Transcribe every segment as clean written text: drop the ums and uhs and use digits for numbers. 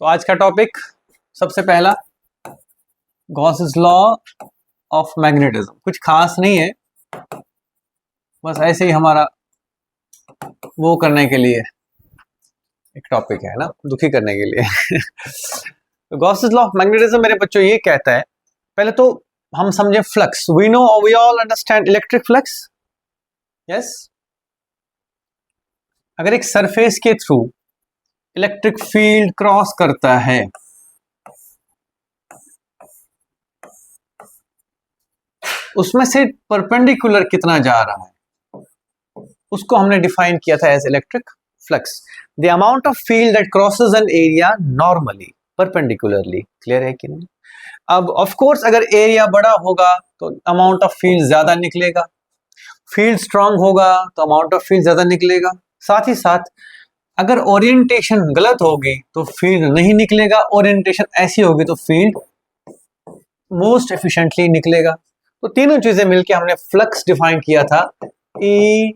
तो आज का टॉपिक सबसे पहला गॉसेस लॉ ऑफ मैग्नेटिज्म। कुछ खास नहीं है, बस ऐसे ही हमारा वो करने के लिए एक टॉपिक है ना, दुखी करने के लिए। तो गॉसेस लॉ ऑफ मैग्नेटिज्म मेरे बच्चों ये कहता है, पहले तो हम समझे flux. We know, we all understand electric flux. Yes, अगर एक सरफेस के थ्रू इलेक्ट्रिक फील्ड क्रॉस करता है उसमें से परपेंडिकुलर कितना जा रहा है उसको हमने डिफाइन किया था as electric flux. The amount of field that crosses an area normally perpendicularly. Clear है कि नहीं? अब ऑफ कोर्स अगर एरिया बड़ा होगा तो अमाउंट ऑफ फील्ड ज्यादा निकलेगा, फील्ड स्ट्रांग होगा तो अमाउंट ऑफ फील्ड ज्यादा निकलेगा। साथ ही साथ अगर ओरिएंटेशन गलत होगी तो फील्ड नहीं निकलेगा, ओरिएंटेशन ऐसी होगी तो फील्ड मोस्ट एफिशिएंटली निकलेगा। तो तीनों चीजें मिलके हमने फ्लक्स डिफाइन किया था, ई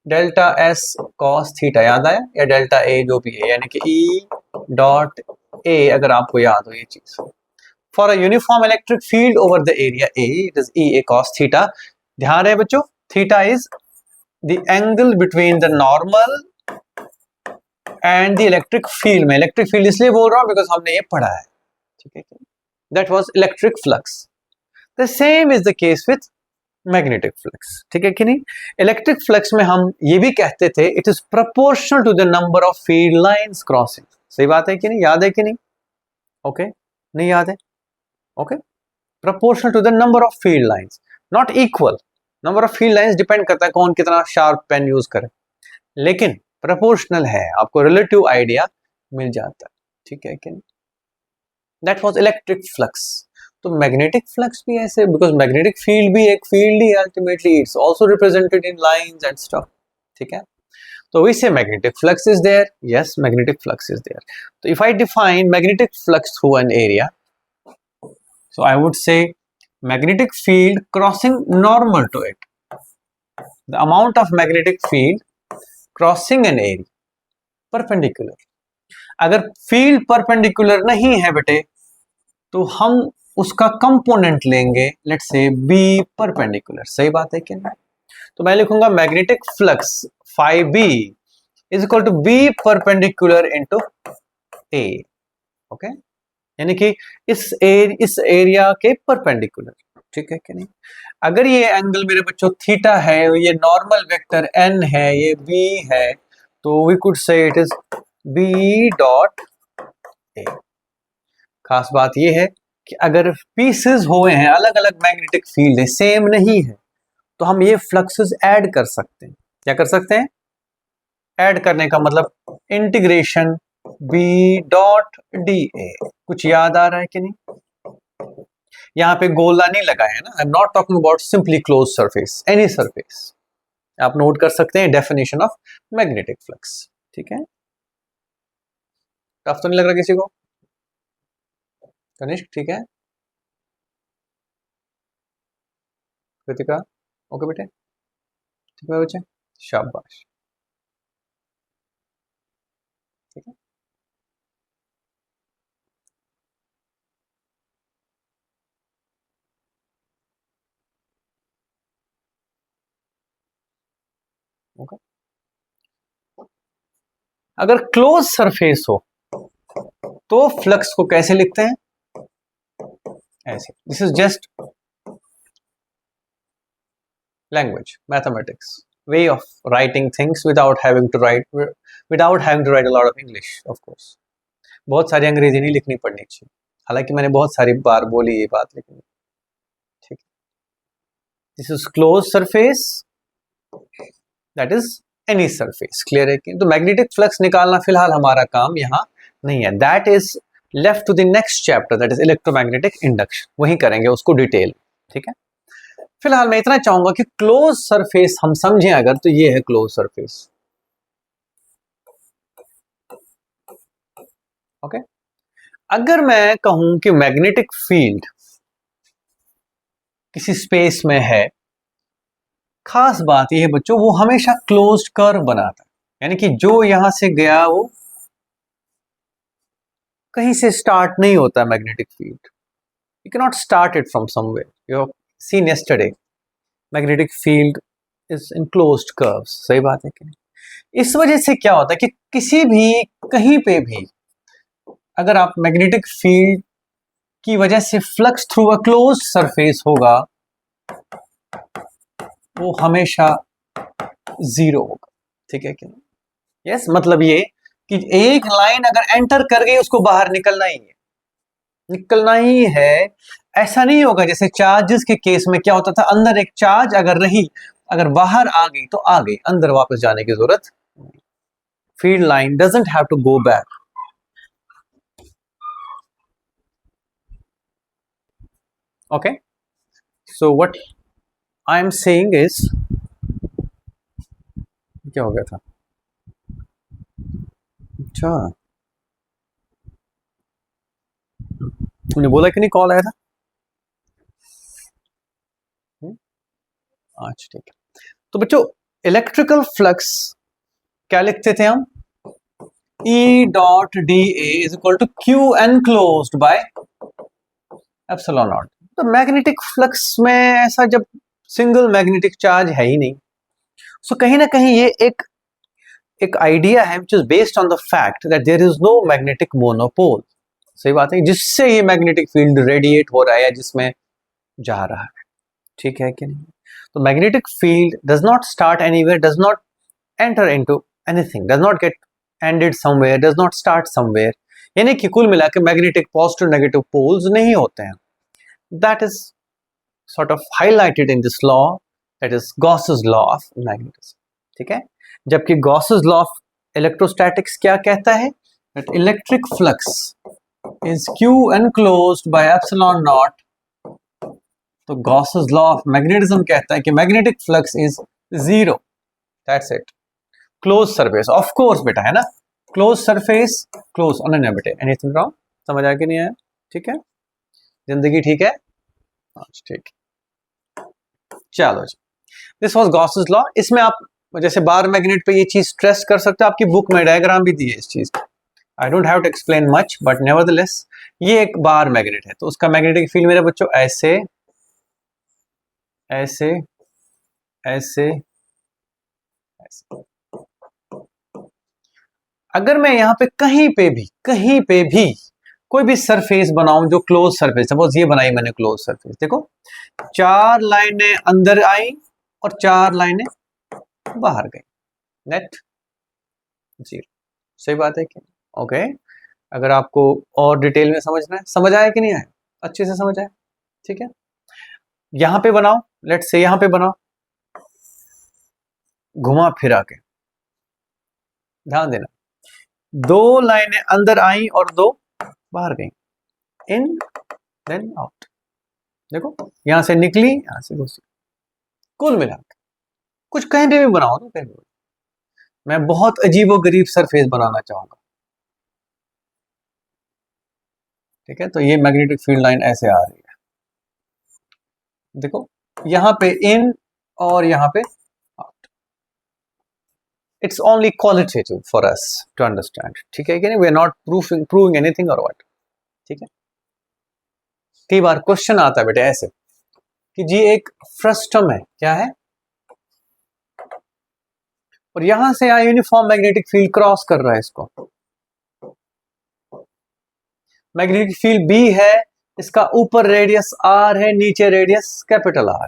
डेल्टा एस कॉस थीटा। याद आया? या डेल्टा ए जो भी है, यानी कि ई डॉट ए, अगर आपको याद हो ये चीज। For a uniform electric field over the area A, it is E A cos theta. ध्यान रहे बच्चों, theta is the angle between the normal and the electric field. में इलेक्ट्रिक फील्ड इसलिए बोल रहा हूं बिकॉज हमने ये पढ़ा है, ठीक है? That was electric flux. The same is the case with magnetic flux, ठीक है कि नहीं? इलेक्ट्रिक फ्लक्स में हम ये भी कहते थे it is proportional to the number of field lines crossing. सही बात है कि नहीं? याद है कि नहीं? ओके, नहीं याद है? Okay, proportional to the number of field lines, not equal. Number of field lines depend करता है कौन कितना शार्प पेन यूज करे, लेकिन प्रोपोर्शनल है, आपको रिलेटिव आइडिया मिल जाता है, ठीक है कि नहीं? That was electric flux. तो मैग्नेटिक फ्लक्स भी ऐसे, बिकॉज मैग्नेटिक फील्ड भी एक फील्ड ही ultimately, it's also represented in lines and stuff, ठीक है? तो we say magnetic flux is there. Yes, magnetic flux is there. तो if I define magnetic flux through an area, so I would say magnetic field crossing normal to it, the amount of magnetic field crossing an area perpendicular। अगर field perpendicular नहीं है बेटे तो हम उसका component लेंगे, let's say B perpendicular. सही बात है कि नहीं? तो मैं लिखूंगा magnetic flux phi B is equal to B perpendicular into A. Okay, यानी कि इस एरिया के परपेंडिकुलर, ठीक है कि नहीं? अगर ये एंगल मेरे बच्चों थीटा है, ये नॉर्मल वेक्टर एन है, ये बी है, तो we could say it is B dot A. खास बात ये है कि अगर पीसेस हुए हैं, अलग अलग मैग्नेटिक फील्ड है, सेम नहीं है, तो हम ये फ्लक्सेस ऐड कर सकते हैं। क्या कर सकते हैं? ऐड करने का मतलब integration B dot D A. कुछ याद आ रहा है कि नहीं? यहां पे गोला नहीं लगाया है ना, I am not talking about simply close surface, any surface. आप नोट कर सकते हैं डेफिनेशन ऑफ मैग्नेटिक फ्लक्स, ठीक है? टफ तो नहीं लग रहा किसी को? कनिष्क ठीक है? कृतिका ओके बेटे, ठीक है बच्चे, शाबाश, ठीक है? ओके, अगर क्लोज सरफेस हो तो फ्लक्स को कैसे लिखते हैं? ऐसे। This is just language, mathematics, way of writing things without having to write a lot of English, of course। बहुत सारी अंग्रेजी नहीं लिखनी पड़नी चाहिए, हालांकि मैंने बहुत सारी बार बोली ये बात, लेकिन ठीक है। This is close surface, that is any surface. Clear है कि? तो मैग्नेटिक फ्लक्स निकालना फिलहाल हमारा काम यहाँ नहीं है, that is left to the next chapter, that is electromagnetic induction, वही करेंगे उसको डिटेल, ठीक है? फिलहाल मैं इतना चाहूंगा कि क्लोज सरफेस हम समझें अगर, तो ये है क्लोज सरफेस। ओके, अगर मैं कहूं कि मैग्नेटिक फील्ड किसी स्पेस में है, खास बात यह है बच्चों, वो हमेशा क्लोज्ड कर्व बनाता है, यानी कि जो यहां से गया वो कहीं से स्टार्ट नहीं होता है magnetic field, you can not start it from somewhere, you have seen yesterday magnetic field is enclosed curves, सही बात है कि नहीं। इस वजह से क्या होता है कि किसी भी कहीं पे भी अगर आप मैग्नेटिक फील्ड की वजह से flux through a close surface होगा, वो हमेशा जीरो होगा, ठीक है कि नहीं। यस, मतलब ये कि एक लाइन अगर एंटर कर गई उसको बाहर निकलना ही है, निकलना ही है। ऐसा नहीं होगा जैसे चार्जेस के केस में क्या होता था, अंदर एक चार्ज अगर रही, अगर बाहर आ गई तो आ गई, अंदर वापस जाने की जरूरत। Field line doesn't have to go back. Okay, so what I am saying is, क्या हो गया था, अच्छा तुमने बोला कि नहीं कॉल आया था। अच्छा ठीक है, तो बच्चों इलेक्ट्रिकल फ्लक्स क्या लिखते थे हम, E dot D A is equal to Q enclosed by epsilon naught. तो मैग्नेटिक फ्लक्स में ऐसा जब सिंगल मैग्नेटिक चार्ज है ही नहीं, सो कहीं ना कहीं ये एक आइडिया है which is based on the fact that there is no magnetic monopole. सही बात है, जिससे ये मैग्नेटिक फील्ड रेडिएट हो रहा है या जिसमें जा रहा है, ठीक है कि नहीं। तो magnetic field does not start anywhere, does not enter into anything, does not gate ended somewhere, does not start somewhere, यानी कि कुल मिला के मैग्नेटिक पॉजिटिव नेगेटिव पोल्स नहीं होते हैं। That is sort of highlighted in this law, that is Gauss's law of magnetism, ठीक है। जबकि Gauss's law of electrostatics क्या कहता है, that electric flux is Q enclosed by epsilon naught, तो Gauss's law of magnetism कहता है कि magnetic flux is zero, that's it, closed surface, of course बेटा, है ना, closed surface, closed uninhibited, anything wrong, समझ आया कि नहीं आया, ठीक है, जिंदगी ठीक है, ठीक, चलो जी, दिस वाज गॉसेस लॉ। इसमें आप जैसे बार मैग्नेट पे ये चीज स्ट्रेस कर सकते हो, आपकी बुक में डायग्राम भी दी है इस चीज का, I don't have to explain much but nevertheless ये एक बार मैग्नेट है, तो उसका मैग्नेटिक फील्ड मेरे बच्चों ऐसे ऐसे ऐसे ऐसे। अगर मैं यहाँ पे कहीं पे भी कोई भी सरफेस बनाऊं जो क्लोज सरफेस, सपोज ये बनाई मैंने क्लोज सरफेस, देखो 4 लाइनें अंदर आई और 4 लाइनें बाहर गई, नेट जीरो, सही बात है कि ओके। अगर आपको और डिटेल में समझना है, समझ आया कि नहीं आया, अच्छे से समझ आया, ठीक है। यहां पे बनाओ, लेट्स से यहां पे बनाओ, घुमा फिरा के, ध्यान देना, 2 लाइनें अंदर आई और 2 बाहर गई, इन देन आउट, देखो यहां से निकली यहां से घुसी, कुल मिला कुछ कहीं भी बनाओ तो कहीं भी, मैं बहुत अजीबो गरीब सरफेस बनाना चाहूंगा, ठीक है। तो ये मैग्नेटिक फील्ड लाइन ऐसे आ रही है, देखो यहां पे इन और यहां पे out, it's only qualitative for us to understand, ठीक है कि नहीं, we are not proving anything और व्हाट, ठीक है। कई बार क्वेश्चन आता है बेटे ऐसे कि जी एक फ्रस्टम है, क्या है, और यहां से यहां यूनिफॉर्म मैग्नेटिक फील्ड क्रॉस कर रहा है इसको, मैग्नेटिक फील्ड बी है, इसका ऊपर रेडियस आर है, नीचे रेडियस कैपिटल आर,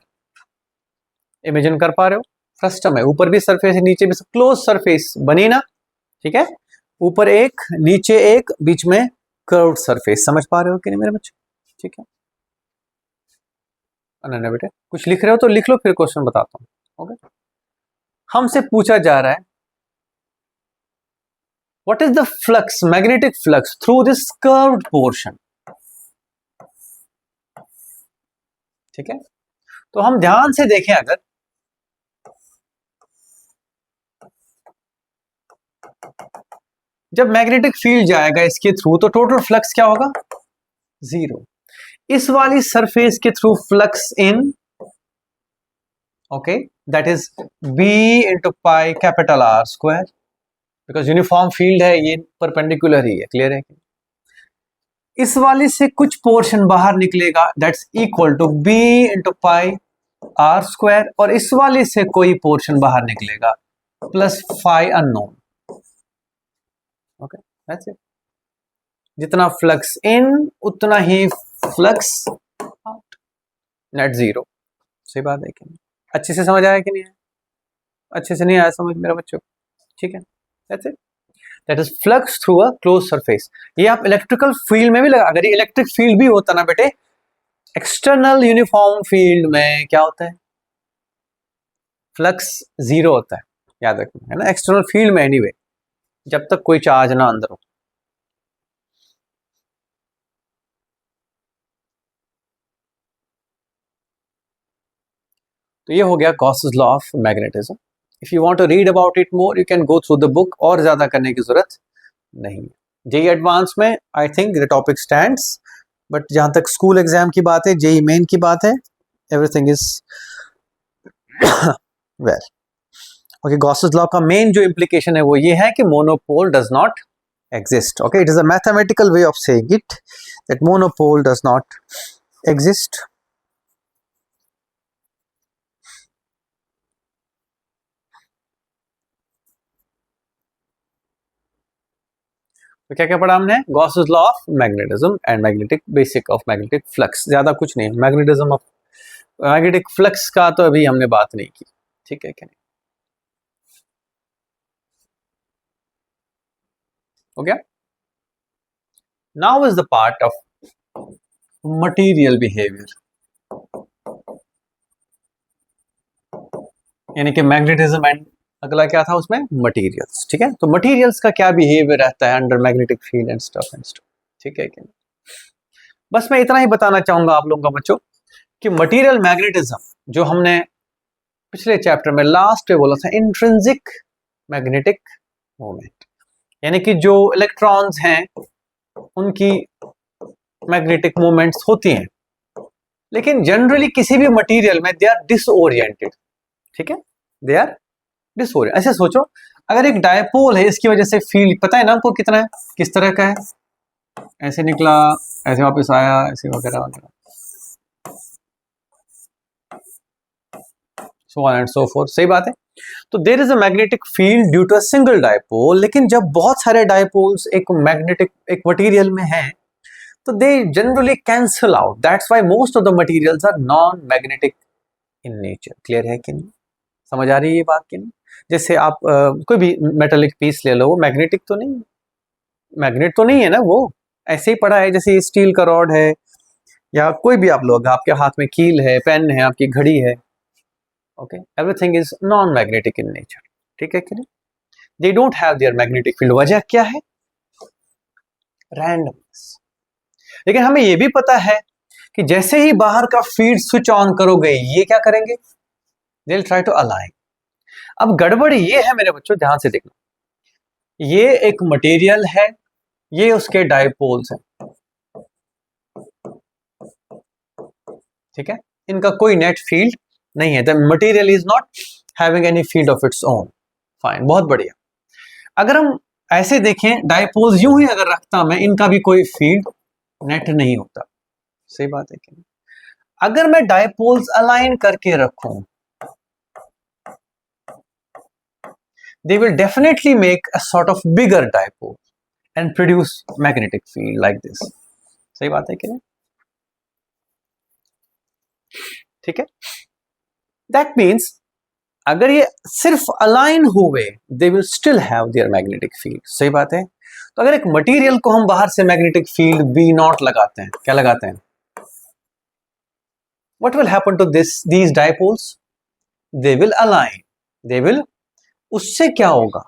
इमेजिन कर पा रहे हो, फ्रस्टम है, ऊपर भी सरफेस है नीचे भी, क्लोज सरफेस बनी ना, ठीक है, ऊपर एक नीचे एक बीच में कर्व्ड सरफेस, समझ पा रहे हो कि नहीं मेरे बच्चे, ठीक है। अनन्या बेटे कुछ लिख रहे हो तो लिख लो, फिर क्वेश्चन बताता हूं, ओके। हमसे पूछा जा रहा है what is the flux, magnetic flux through this curved portion, ठीक है। तो हम ध्यान से देखें, अगर जब मैग्नेटिक फील्ड जाएगा इसके थ्रू तो टोटल फ्लक्स क्या होगा, जीरो। इस वाली सरफेस के through flux in, okay, that is B into pi capital R square, because uniform field है, ये परपेंडिकुलर ही है, क्लियर है। इस वाले से कुछ पोर्शन बाहर निकलेगा, that's equal to b into pi R square, और इस वाले से कोई पोर्शन बाहर निकलेगा plus phi unknown. Okay, that's it. जितना फ्लक्स इन उतना ही फ्लक्स आउट, नेट जीरो। सही बात है कि नहीं? अच्छे से समझ आया कि नहीं? अच्छे से नहीं आया समझ मेरा बच्चों? ठीक है, that's it. That is flux through a close surface. ये आप इलेक्ट्रिकल फील्ड में भी लगा, अगर ये इलेक्ट्रिक फील्ड भी होता ना बेटे, एक्सटर्नल यूनिफॉर्म फील्ड में क्या होता है? फ्लक्स जीरो होता है, याद रखना है ना, एक्सटर्नल फील्ड में एनीवे, जब तक कोई चार्ज ना अंदर हो। तो ये हो गया Gauss's law of magnetism. If you want to read about it more, you can go through the book, और ज्यादा करने की जरूरत नहीं है। जेई एडवांस में I think the topic stands, but जहां तक स्कूल एग्जाम की बात है, जेई मेन की बात है, everything is well. Okay, Gauss's law का मेन जो इम्प्लीकेशन है वो ये है कि monopole does not exist. Okay, it is a mathematical way of saying it, that monopole does not exist. तो क्या क्या पढ़ा हमने? Gauss's law of magnetism and magnetic basic of magnetic flux, ज्यादा कुछ नहीं। मैग्नेटिज्म ऑफ मैग्नेटिक फ्लक्स का तो अभी हमने बात नहीं की, ठीक है क्या नहीं? हो गया? Now is the part of material behaviour, यानी कि मैग्नेटिज्म एंड अगला क्या था उसमें? मटीरियल्स। ठीक है, तो मटीरियल्स का क्या बिहेवियर रहता है under magnetic field and stuff, ठीक है क्या? बस मैं इतना ही बताना चाहूंगा आप लोगों का बच्चों कि मटीरियल मैग्नेटिज्म जो हमने पिछले चैप्टर में लास्ट में बोला था, इंट्रिंसिक मैग्नेटिक मोमेंट, यानी कि जो इलेक्ट्रॉन्स हैं उनकी मैग्नेटिक मोमेंट्स होती हैं, लेकिन जनरली किसी भी मटेरियल में दे आर डिसओरिएंटेड। ठीक है, दे आर डिसओरिएंटेड। ऐसे सोचो, अगर एक डायपोल है, इसकी वजह से फील्ड पता है ना आपको कितना है, किस तरह का है? ऐसे निकला, ऐसे वापस आया, ऐसे वगैरह वगैरह, so on and so forth। सही बात है। तो there is a magnetic field due to a single dipole, लेकिन जब बहुत सारे डायपोल्स एक मैग्नेटिक एक मटेरियल में हैं, तो they generally cancel out. That's why most of the materials are non magnetic in nature. Clear है कि नहीं? समझ आ रही है ये बात कि नहीं? जैसे आप कोई भी मेटालिक पीस ले लो, वो मैग्नेटिक तो नहीं, मैग्नेट तो नहीं है ना, वो ऐसे ही पड़ा है। जैसे स्टील का रॉड है, या कोई भी आप लोग, आपके हाथ में कील है, पेन है, आपकी घड़ी है, okay, everything is non magnetic in nature. ठीक है कि नहीं? They don't have their magnetic field. वजह क्या है? रैंडमनेस। लेकिन हमें यह भी पता है कि जैसे ही बाहर का फील्ड स्विच ऑन करोगे, ये क्या करेंगे? They will try to align. अब गड़बड़ ये है मेरे बच्चों, ध्यान से देखना, ये एक मटेरियल है, ये उसके डायपोल्स हैं, ठीक है, इनका कोई नेट फील्ड नहीं है। The material is not having any field of its own. Fine, बहुत बढ़िया। अगर हम ऐसे देखें, डायपोल्स यूं ही अगर रखता मैं, इनका भी कोई फील्ड नेट नहीं होता। सही बात है कि नहीं? अगर मैं डायपोल्स अलाइन करके रखूं, they will definitely make a sort of bigger dipole and produce magnetic field like this। सही बात है कि नहीं? ठीक है, that means अगर ये सिर्फ अलाइन हुए, they will still have their magnetic field। सही बात है। तो अगर एक मटेरियल को हम बाहर से मैग्नेटिक फील्ड बी नॉट लगाते हैं, क्या लगाते हैं? what will happen to these dipoles? they will align, they will, उससे क्या होगा?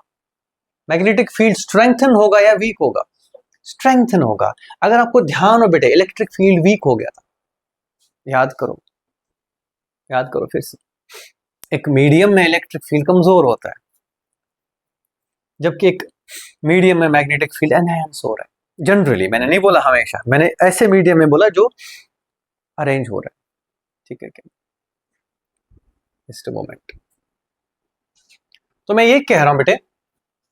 मैग्नेटिक फील्ड स्ट्रेंथन होगा या वीक होगा? स्ट्रेंथन होगा। अगर आपको ध्यान हो बेटे, इलेक्ट्रिक फील्ड वीक हो गया था, याद करो, याद करो फिर से। एक मीडियम में इलेक्ट्रिक फील्ड कमजोर होता है, जबकि एक मीडियम में मैग्नेटिक फील्ड एनहांस हो रहा है। जनरली, मैंने नहीं बोला हमेशा, मैंने ऐसे मीडियम में बोला जो अरेंज हो रहा है। ठीक है क्या? Just a moment. तो मैं ये कह रहा हूं बेटे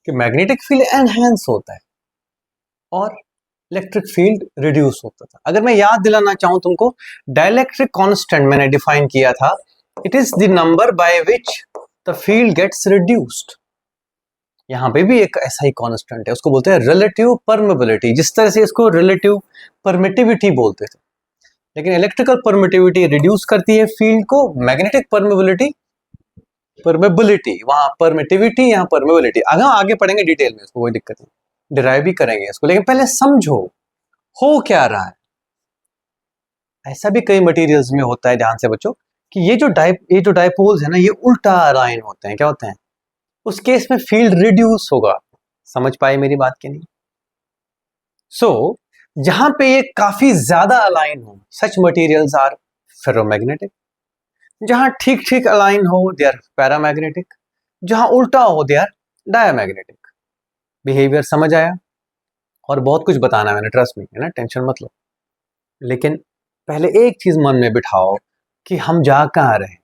कि मैग्नेटिक फील्ड एनहांस होता है, और इलेक्ट्रिक फील्ड रिड्यूस होता था। अगर मैं याद दिलाना चाहूं तुमको, डाइलेक्ट्रिक कांस्टेंट मैंने डिफाइन किया था, it is the number by which the field gets reduced. यहां पे भी एक ऐसा ही कांस्टेंट है, उसको बोलते हैं रिलेटिव परमेबिलिटी। जिस तरह से इसको रिलेटिव परमिटिविटी बोलते थे, लेकिन इलेक्ट्रिकल परमिटिविटी रिड्यूस करती है फील्ड को, मैग्नेटिक परमेबिलिटी परमेबिलिटी, वहां परमिटिविटी, यहां परमेबिलिटी। आगे पढ़ेंगे डिटेल में, इसको कोई दिक्कत नहीं, डिराइव भी करेंगे इसको, लेकिन पहले समझो हो क्या रहा है। ऐसा भी कई मटेरियल्स में होता है, ध्यान से बच्चों, कि ये जो डाइपोल्स है ना, ये उल्टा अलाइन होते हैं। क्या होते हैं? उस केस में फील्ड रिड्यूस होगा। समझ पाए मेरी बात की नहीं? सो जहां पे ये काफी ज्यादा अलाइन हो, सच मटेरियल्स आर फेरोमैग्नेटिक। जहां ठीक ठीक अलाइन हो, दे आर पैरामैग्नेटिक। जहां उल्टा हो, दे आर डायमैग्नेटिक। बिहेवियर समझ आया? और बहुत कुछ बताना मैंने, ट्रस्ट में, है ना, टेंशन मत लो। लेकिन पहले एक चीज मन में बिठाओ कि हम जा कहां रहे हैं।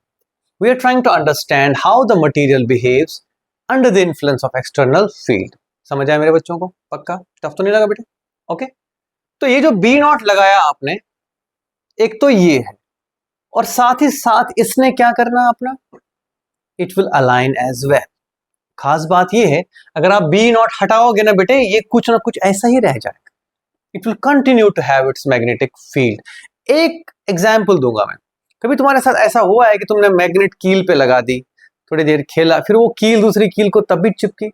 We are trying to understand how the material behaves under the influence of external field. समझ आया मेरे बच्चों को? पक्का? टफ तो नहीं लगा बेटे? ओके। तो ये जो बी नॉट लगाया आपने, एक तो ये है, और साथ ही साथ इसने क्या करना अपना, it will align as well. खास बात ये है, अगर आप बी नॉट हटाओगे ना बेटे, ये कुछ ना कुछ ऐसा ही रह जाएगा। It will continue to have its magnetic field. एक एग्जाम्पल दूंगा मैं। कभी तुम्हारे साथ ऐसा हुआ है कि तुमने मैग्नेट कील पे लगा दी, थोड़ी देर खेला, फिर वो कील दूसरी कील को तब भी चिपकी?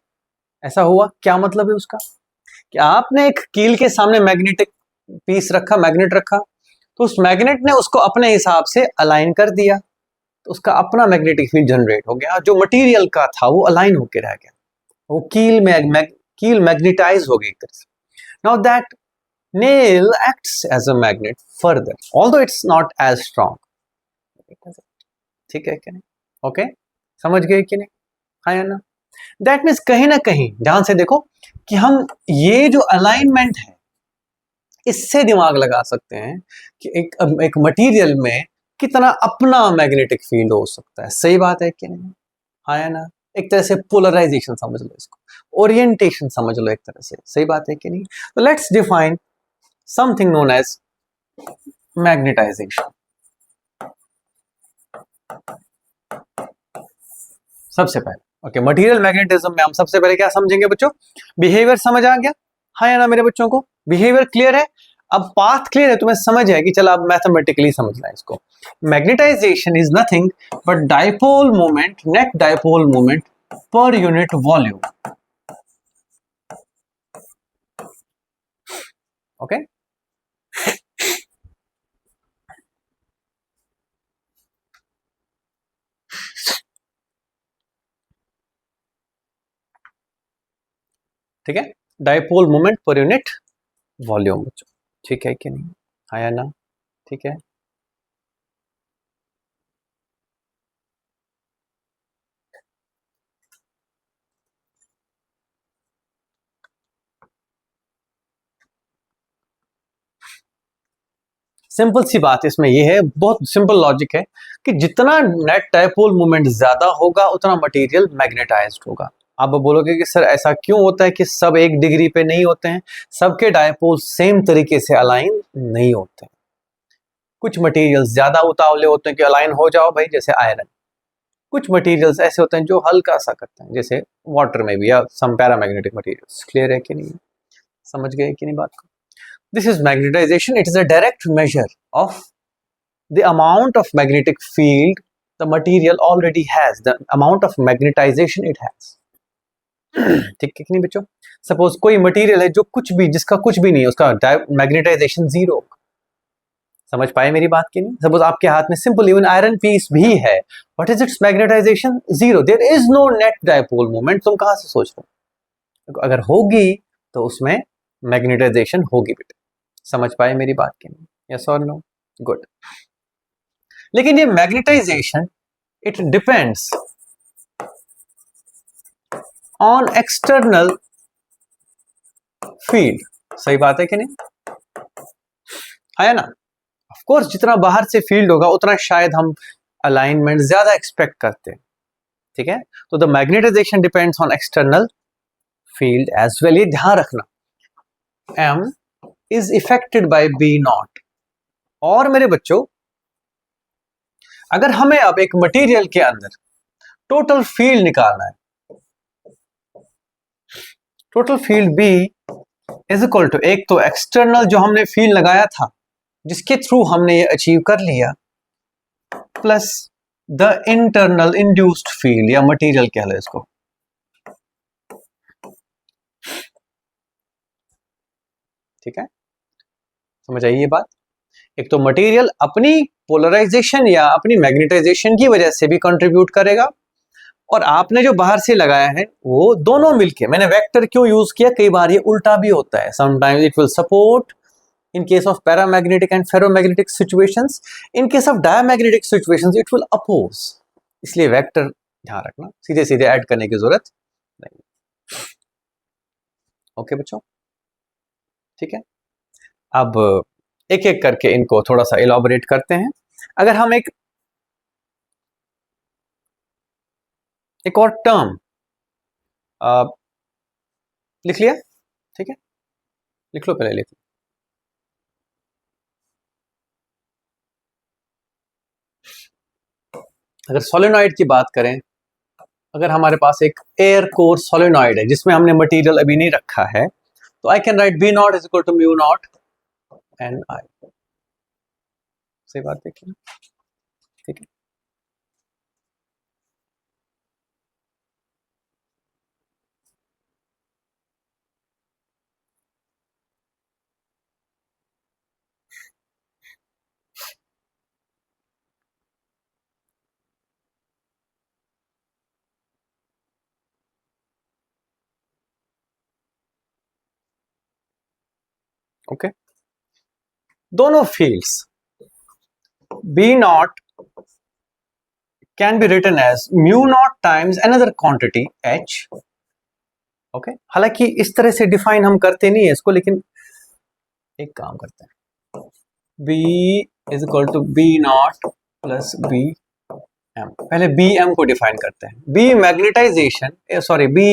ऐसा हुआ? क्या मतलब है उसका? कि आपने एक कील के सामने मैग्नेटिक पीस रखा, मैग्नेट रखा, तो उस मैग्नेट ने उसको अपने हिसाब से अलाइन कर दिया, तो उसका अपना मैग्नेटिक फील्ड जनरेट हो गया। जो मटेरियल का था वो अलाइन होकर रह गया, वो कील मैग्नेटाइज हो गई एक तरह से। Now that nail acts as a magnet further, although it's not as strong. ठीक है कि नहीं? ओके, समझ गए कि नहीं? हाँ या ना? दैट मीन्स कहीं ना कहीं ध्यान से देखो कि हम ये जो अलाइनमेंट है, इससे दिमाग लगा सकते हैं कि एक मटेरियल में कितना अपना मैग्नेटिक फील्ड हो सकता है। सही बात है कि नहीं? हाँ या ना? एक तरह से पोलराइजेशन समझ लो इसको, ओरिएंटेशन समझ लो एक तरह से। सही बात है कि नहीं? तो let's define something known as magnetization. सबसे पहले ओके, मटेरियल मैग्नेटिज्म में हम सबसे पहले क्या समझेंगे बच्चों? बिहेवियर समझ आ गया? हाँ या ना मेरे बच्चों को? बिहेवियर क्लियर है? अब पाथ क्लियर है, तुम्हें समझ है कि चलो अब मैथमेटिकली समझना है इसको। Magnetization is nothing but dipole moment, net dipole moment पर यूनिट वॉल्यूम। ओके, ठीक है, डाइपोल मोमेंट पर यूनिट वॉल्यूम बच्चों। ठीक है कि नहीं? हाँ या ना? ठीक है। सिंपल सी बात इसमें यह है, बहुत सिंपल लॉजिक है कि जितना नेट डाइपोल मोमेंट ज्यादा होगा उतना मटेरियल मैग्नेटाइज्ड होगा। आप बोलोगे कि सर ऐसा क्यों होता है कि सब एक डिग्री पे नहीं होते हैं, सबके डाइपोल सेम तरीके से अलाइन नहीं होते हैं। कुछ मटेरियल्स ज्यादा उतावले होते हैं कि अलाइन हो जाओ भाई, जैसे आयरन। कुछ मटेरियल्स ऐसे होते हैं जो हल्का सा करते हैं, जैसे वाटर में भी, या सम पैरामैग्नेटिक मटेरियल्स। क्लियर है कि नहीं? समझ गए कि नहीं बात को? This is magnetization. It is a direct measure of the amount of magnetic field the material already has, the amount of magnetization it has. ठीक है कि नहीं बच्चों? सपोज कोई मटेरियल है जो कुछ भी, जिसका कुछ भी नहीं है, उसका मैग्नेटाइजेशन जीरो। समझ पाए मेरी बात की नहीं? सपोज आपके हाथ में सिंपल इवन आयरन पीस भी है, what is its magnetisation? Zero. There is no net dipole moment. तुम कहां से सोच रहे हो? अगर होगी तो उसमें मैग्नेटाइजेशन होगी बेटे। समझ पाए मेरी बात की नहीं? यस और नो? गुड। लेकिन ये magnetisation it depends on external field. सही बात है कि नहीं? है ना? ऑफ कोर्स जितना बाहर से फील्ड होगा उतना शायद हम अलाइनमेंट ज्यादा एक्सपेक्ट करते हैं। ठीक है, तो the magnetisation depends on external field as well. ये ध्यान रखना, M is affected by B not. और मेरे बच्चों, अगर हमें अब एक मटेरियल के अंदर टोटल फील्ड निकालना है, total field B is equal to, एक तो एक्सटर्नल जो हमने फील्ड लगाया था जिसके थ्रू हमने ये अचीव कर लिया, plus the internal induced field या मटेरियल कह लो इसको। ठीक है, समझ आई ये बात? एक तो मटेरियल अपनी पोलराइजेशन या अपनी मैग्नेटाइजेशन की वजह से भी कंट्रीब्यूट करेगा, और आपने जो बाहर से लगाया है वो दोनों मिलके, मैंने वेक्टर क्यों यूज किया, कई बार ये उल्टा भी होता है, sometimes it will support in case of paramagnetic and ferromagnetic situations, in case of diamagnetic situations it will oppose, इसलिए वेक्टर ध्यान रखना, सीधे सीधे ऐड करने की जरूरत नहीं। ओके बच्चों, ठीक है। अब एक एक करके इनको थोड़ा सा इलाबोरेट करते हैं। अगर हम एक और टर्म लिख लिया, ठीक है, लिख लो, पहले लिख लो। अगर सोलेनॉइड की बात करें, अगर हमारे पास एक एयर कोर सोलेनॉइड है जिसमें हमने मटेरियल अभी नहीं रखा है, तो I can write B naught is equal to mu naught N I. सही बात देखिए, ठीक है। ओके, दोनों fields B naught can be written as mu naught times another quantity H. Okay, हालांकि इस तरह से डिफाइन हम करते नहीं है इसको, लेकिन एक काम करते हैं, B is equal to B naught plus B M. पहले बी एम को डिफाइन करते हैं। B magnetisation, sorry B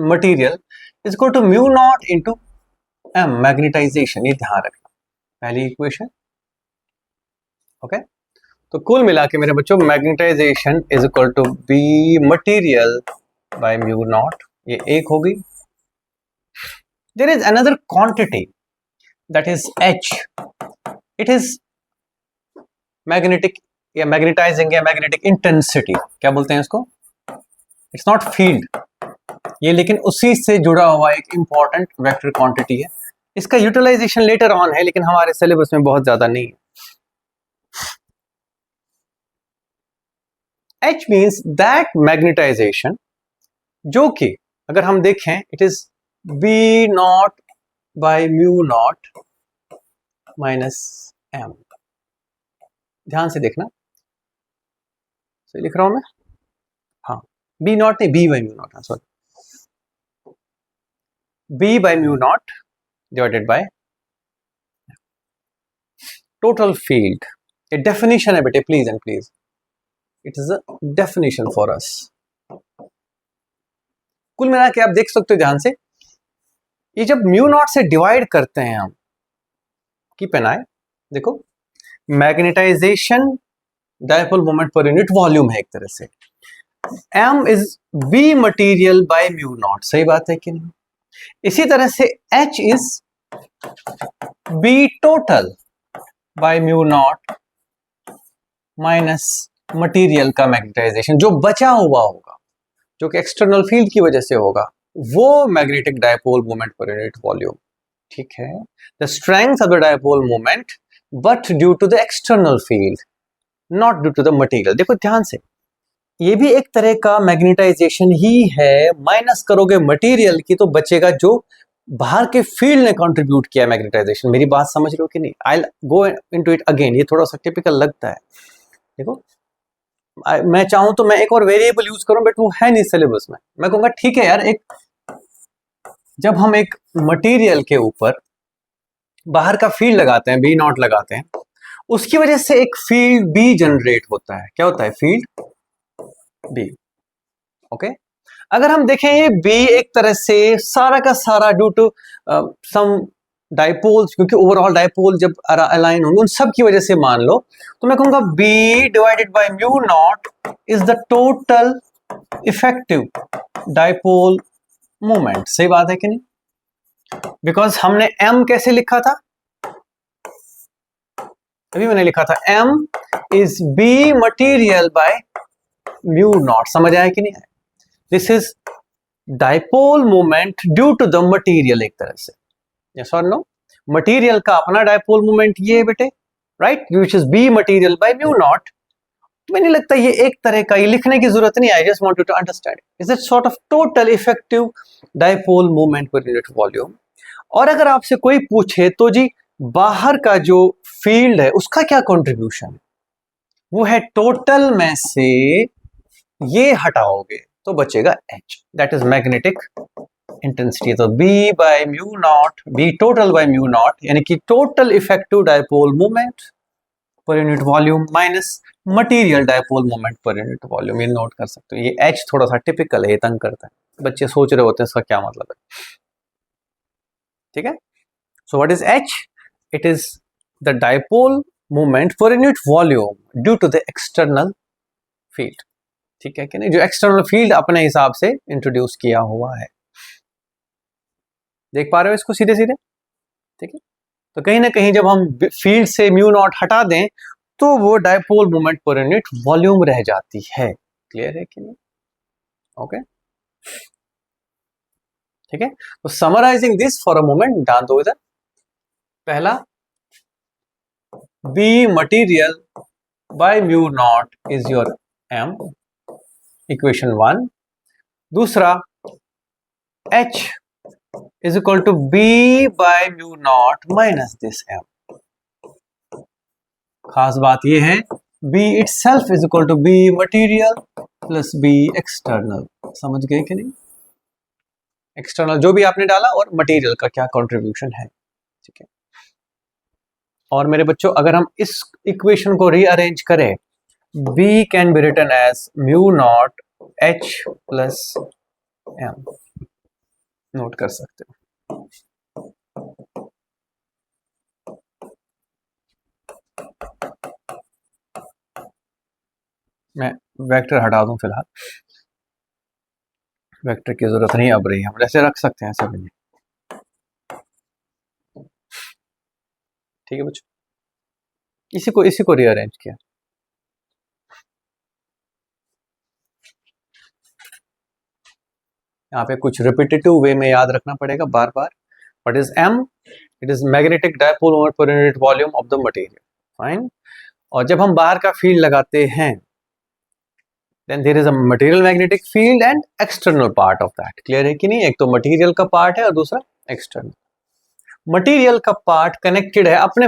material is equal to mu naught into M magnetisation, ये ध्यान रखना पहली इक्वेशन। ओके, तो कुल मिला के मेरे बच्चों magnetisation is equal to B material by mu naught, ये एक होगी। There is another quantity that is H, it is magnetic या मैग्नेटाइजिंग या मैग्नेटिक इंटेंसिटी, क्या बोलते हैं इसको, इट्स नॉट फील्ड ये, लेकिन उसी से जुड़ा हुआ एक इंपॉर्टेंट वेक्टर क्वांटिटी है। इसका यूटिलाइजेशन लेटर ऑन है, लेकिन हमारे सिलेबस में बहुत ज्यादा नहीं है। H मीन्स दैट मैग्नेटाइजेशन जो कि अगर हम देखें it is B naught by mu naught minus M. ध्यान से देखना, सही लिख रहा हूं मैं, हाँ, बी नॉट नहीं, B by mu naught, sorry, B by mu naught divided by total field. ये डेफिनेशन है बेटे, please and please, it is a definition for us. कुल मिला के आप देख सकते हो ध्यान से, ये जब म्यू नॉट से डिवाइड करते हैं हम, कीप एन आई, देखो मैग्नेटाइजेशन डायपोल मोमेंट पर यूनिट वॉल्यूम है एक तरह से, m is B material by mu naught, सही बात है कि नहीं। इसी तरह से h is B total by mu naught minus material का मैग्नेटाइजेशन, जो बचा हुआ होगा, जो कि एक्सटर्नल फील्ड की वजह से होगा, वो मैग्नेटिक डायपोल मोमेंट पर यूनिट वॉल्यूम। ठीक है, the strength of the dipole moment but due to the external field, not due to the material. देखो ध्यान से, ये भी एक तरह का मैग्नेटाइजेशन ही है, माइनस करोगे मटेरियल की तो बचेगा जो बाहर के फील्ड ने कंट्रीब्यूट किया मैग्नेटाइजेशन। मेरी बात समझ रहे हो कि नहीं? आई गो इनटू इट अगेन, ये थोड़ा सा टिपिकल लगता है। देखो मैं चाहूं तो मैं एक और वेरिएबल यूज करूं, बट वो है नहीं सिलेबस में। मैं कहूंगा ठीक है यार, एक जब हम एक मटेरियल के ऊपर बाहर का फील्ड लगाते हैं, बी नॉट लगाते हैं, उसकी वजह से एक फील्ड बी जनरेट होता है। क्या होता है? Field B. ओके, अगर हम देखें ये बी एक तरह से सारा का सारा ड्यू टू सम डाइपोल्स, क्योंकि ओवरऑल डाइपोल जब अलाइन होंगे उन सब की वजह से मान लो, तो मैं कहूंगा B divided by mu naught is the total effective dipole moment. सही बात है कि नहीं? बिकॉज हमने M कैसे लिखा था, अभी मैंने लिखा था M is B material by mu naught. समझ आया कि नहीं आया? This is dipole moment due to the material, एक तरह से। यस और नो? मटीरियल का अपना डाइपोल मोमेंट ये है बेटे, right, which is B material by mu naught. मुझे नहीं लगता ये एक तरह का, ये लिखने की जरूरत नहीं है, I just want you to understand is it sort of total effective dipole moment पर यूनिट वॉल्यूम। और अगर आपसे कोई पूछे तो जी बाहर का जो फील्ड है उसका क्या कंट्रीब्यूशन है, वो है टोटल में से ये हटाओगे तो बचेगा H, that is magnetic intensity. तो B by mu not, B total by mu not, यानी कि टोटल इफेक्टिव डाइपोल मोमेंट पर unit volume minus material dipole moment पर यूनिट वॉल्यूम। ये नोट कर सकते हो, ये H थोड़ा सा टिपिकल है, ये तंग करता है, बच्चे सोच रहे होते हैं इसका क्या मतलब है। ठीक है, so what is H? It is the dipole moment पर unit volume due to the external field. ठीक है कि नहीं? जो एक्सटर्नल फील्ड अपने हिसाब से इंट्रोड्यूस किया हुआ है। देख पा रहे हो इसको सीधे सीधे? ठीक है, तो कहीं ना कहीं जब हम फील्ड से म्यू नॉट हटा दें तो वो डाइपोल मोमेंट पर यूनिट वॉल्यूम रह जाती है। क्लियर है कि नहीं? ओके, ठीक है, तो summarising this for a moment, ध्यान दो इधर। पहला, B material by mu naught is your M, equation 1। दूसरा, H is equal to B by mu naught minus this M। खास बात यह है B itself is equal to B material plus B external। समझ गए कि नहीं? एक्सटर्नल जो भी आपने डाला और मटेरियल का क्या कंट्रीब्यूशन है। ठीक है, और मेरे बच्चों अगर हम इस इक्वेशन को रीअरेंज करें, B can be written as mu naught H plus M, note कर सकते हो। मैं वेक्टर हटा दूं फिलहाल, वेक्टर की जरूरत नहीं अब रही, हम ऐसे रख सकते हैं, ऐसे भी नहीं। ठीक है बच्चों, इसी को रीअरेंज किया। यहाँ पे कुछ रिपीटेटिव वे में याद रखना पड़ेगा बार बार। What is M? It is magnetic dipole moment पर unit volume of the material. Fine, और जब हम बाहर का फील्ड लगाते हैं then there is a material magnetic field and external part of that। Clear है कि नहीं? एक तो मटेरियल का पार्ट है और दूसरा एक्सटर्नल। मटेरियल का पार्ट कनेक्टेड है अपने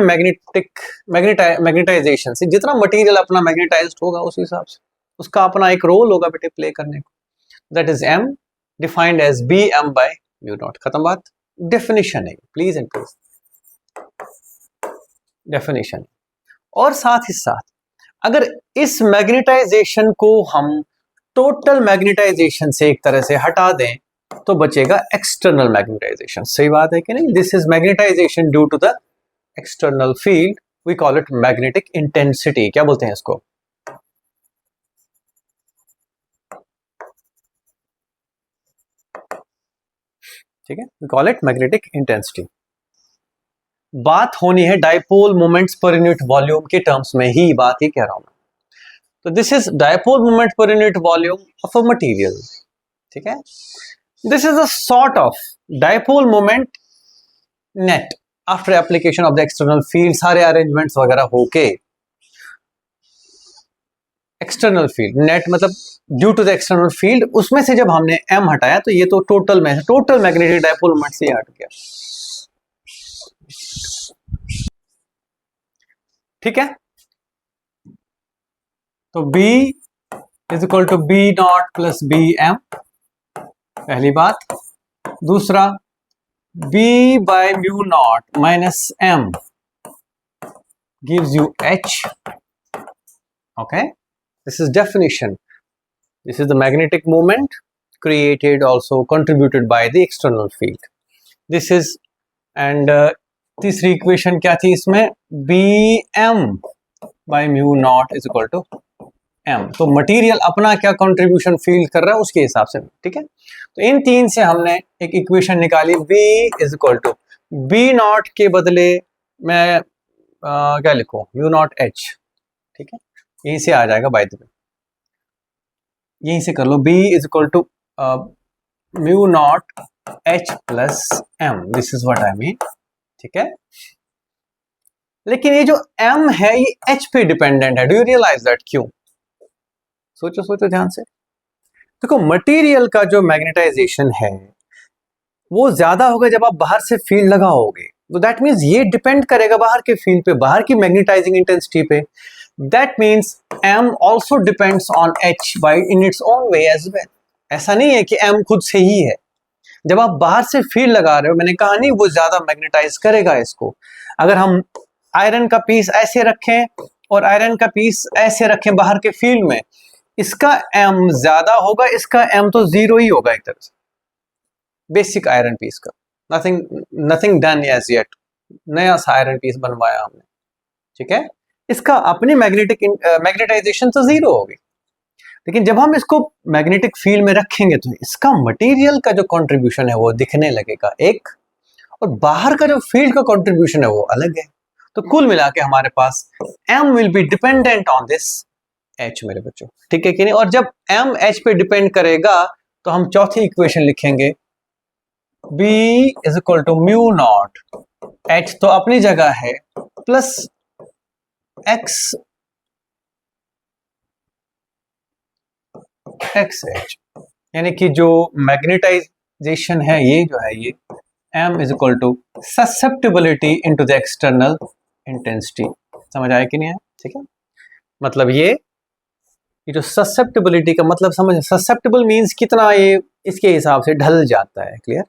मैग्नेटाइजेशन से। जितना मटेरियल अपना मैग्नेटाइज्ड होगा उस हिसाब से उसका अपना एक रोल होगा बेटे प्ले करने को। That is M defined as B M by mu naught. खत्म बात। डेफिनेशन है, प्लीज एंड प्लीज, डेफिनेशन। और साथ ही साथ अगर इस मैग्नेटाइजेशन को हम टोटल मैग्नेटाइजेशन से एक तरह से हटा दें तो बचेगा एक्सटर्नल मैग्नेटाइजेशन। सही बात है कि नहीं? This is magnetisation due to the external field, we call it magnetic intensity. क्या बोलते हैं इसको? ठीक है, we call it magnetic intensity. बात होनी है dipole moments per unit volume के टर्म्स में ही, बात ही कह रहा हूं मैं। तो दिस इज डाइपोल मोमेंट पर unit volume of a material. ठीक है, this is a sort of dipole moment net after application of the external field. सारे अरेंजमेंट्स वगैरह होके एक्सटर्नल फील्ड नेट मतलब due to the external field, उसमें से जब हमने M हटाया तो ये तो टोटल में टोटल मैग्नेटिक डाइपोल मोमेंट से हट गया। ठीक है, तो B is equal to B naught plus B M, पहली बात। दूसरा, B by mu naught minus M gives you H। okay, this is definition, this is the magnetic moment created also contributed by the external field। this is and तीसरी equation क्या थी इसमें, B M by mu naught is equal to M. तो material अपना क्या contribution feel कर रहा है उसके हिसाब से, ठीक है। तो इन तीन से हमने एक इक्वेशन निकाली, B is equal to B naught के बदले मैं क्या लिखूं, म्यू नॉट एच, ठीक है, यहीं से आ जाएगा बाय द वे, यहीं से कर लो, B is equal to mu naught H plus M, this is what I mean, ठीक है। लेकिन ये जो m है ये h पे डिपेंडेंट है, डू यू रियलाइज दैट, क्यों? सोचो सोचो ध्यान से। देखो मटेरियल का जो मैग्नेटाइजेशन है वो ज्यादा होगा जब आप बाहर से फील्ड लगाओगे, तो दैट मीन्स ये डिपेंड करेगा बाहर के फील्ड पे, बाहर की मैग्नेटाइजिंग इंटेंसिटी पे। That means m also depends on h by in its own way as well. ऐसा नहीं है कि m खुद से ही है, जब आप बाहर से फील्ड लगा रहे हो, मैंने कहा नहीं, वो ज्यादा मैग्नेटाइज करेगा इसको। अगर हम आयरन का पीस ऐसे रखें और आयरन का पीस ऐसे रखें बाहर के फील्ड में, इसका m ज्यादा होगा, इसका m तो जीरो ही होगा एक तरह से, बेसिक आयरन पीस का। नथिंग डन एज येट, नया सा आयरन पीस बनवाया हमने, ठीक है, इसका अपनी मैग्नेटाइजेशन तो जीरो होगी। लेकिन जब हम इसको मैग्नेटिक फील्ड में रखेंगे तो इसका मटेरियल का जो कंट्रीब्यूशन है वो दिखने लगेगा एक, और बाहर का जो फील्ड का कंट्रीब्यूशन है वो अलग है। तो कुल मिला के हमारे पास m will be dependent on this h, मेरे बच्चों, ठीक है कि नहीं। और जब m h पे डिपेंड करेगा तो हम चौथी इक्वेशन लिखेंगे, b is equal to mu naught h तो अपनी जगह है, प्लस x h, यानी कि जो मैग्नेटाइजेशन है ये जो है ये m is equal to susceptibility into the external intensity. समझ आया कि नहीं है, ठीक है। मतलब ये जो ससेप्टिबिलिटी का मतलब समझ, ससेप्टिबल मींस कितना ये इसके हिसाब से ढल जाता है, क्लियर।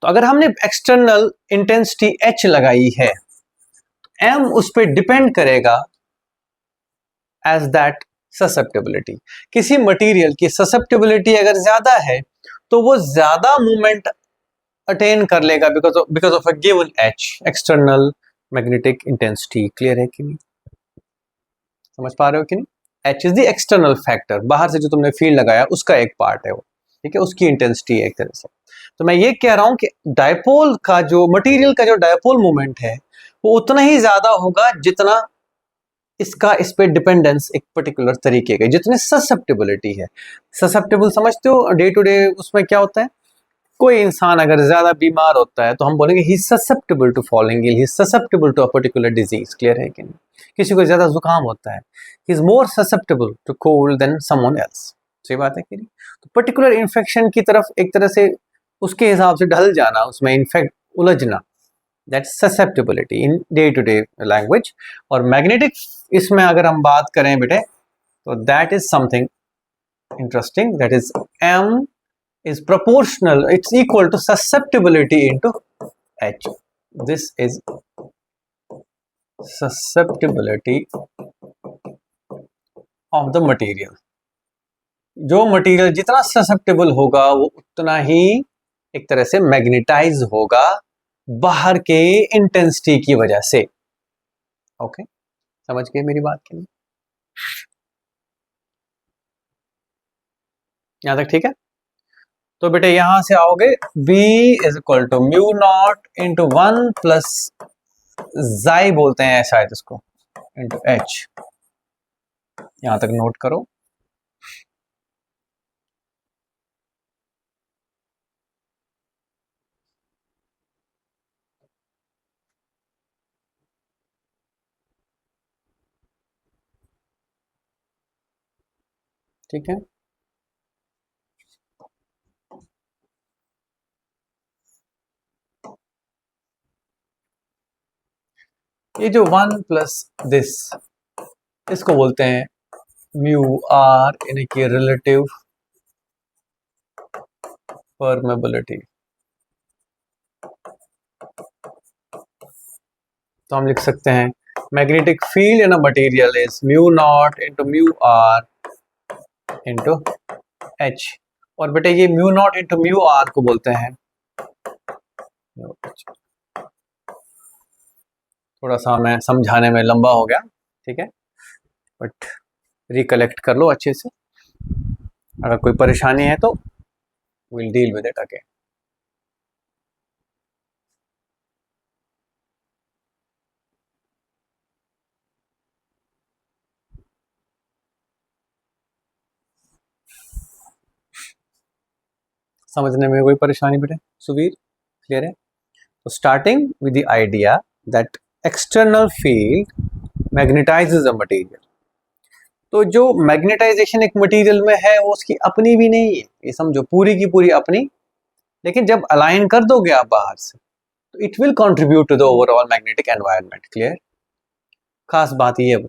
तो अगर हमने एक्सटर्नल इंटेंसिटी h लगाई है, m उस पर डिपेंड करेगा एज दैट ससेप्टिबिलिटी। किसी मटेरियल की ससेप्टिबिलिटी अगर ज्यादा है तो वो ज्यादा मूवमेंट अटेन कर लेगा because of a given h, external magnetic intensity. Clear है कि नहीं, समझ पा रहे हो कि नहीं। h is the external factor, बाहर से जो तुमने फील्ड लगाया उसका एक पार्ट है वो, ठीक है, उसकी इंटेंसिटी है एक तरह से। तो मैं ये कह रहा हूं कि डायपोल का जो मटेरियल का जो डायपोल मोमेंट है वो उतना ही ज्यादा होगा जितना इसका इस पे डिपेंडेंस एक पर्टिकुलर तरीके का, जितने ससेप्टिबिलिटी है। ससेप्टिबल समझते हो, डे टू डे उसमें क्या होता है, कोई इंसान अगर ज्यादा बीमार होता है तो हम बोलेंगे he is susceptible to falling ill, he is susceptible to a particular disease. Clear है कि नहीं। किसी को ज्यादा जुकाम होता है, he is more susceptible to cold than someone else. सही बात है कि नहीं। तो पर्टिकुलर इन्फेक्शन की तरफ एक तरह से उसके हिसाब से ढल जाना, उसमें इन्फेक्ट उलझना, that's susceptibility in day to day language. और मैग्नेटिक इसमें अगर हम बात करें बेटे तो that is something interesting, that is m is proportional, it's equal to susceptibility into h. This is susceptibility of the material. जो मटेरियल जितना ससेप्टेबल होगा वो उतना ही एक तरह से मैग्नेटाइज होगा बाहर के इंटेंसिटी की वजह से। ओके, समझ गए मेरी बात के लिए, यहां तक ठीक है। तो बेटे यहां से आओगे b is equal to mu naught into 1 plus chi बोलते हैं शायद इसको, इंटू h। यहां तक नोट करो। ठीक है, ये जो 1 प्लस दिस इसको बोलते हैं म्यू आर, यानी कि रिलेटिव परमेबिलिटी। तो हम लिख सकते हैं magnetic field in a material is mu naught into mu r into H. और बेटे ये mu naught into mu r को बोलते हैं थोड़ा सा मैं समझाने में लंबा हो गया, ठीक है, बट रिकलेक्ट कर लो अच्छे से। अगर कोई परेशानी है तो will deal with it again. समझने में कोई परेशानी बेटे? सुवीर क्लियर है? तो starting with the idea that external field magnetizes a material. तो जो मैग्नेटाइजेशन एक मटेरियल में है वो उसकी अपनी भी नहीं है, ये समझो, पूरी की पूरी अपनी, लेकिन जब अलाइन कर दोगे आप बाहर से तो it will contribute to the overall magnetic environment. Clear? खास बात ये है।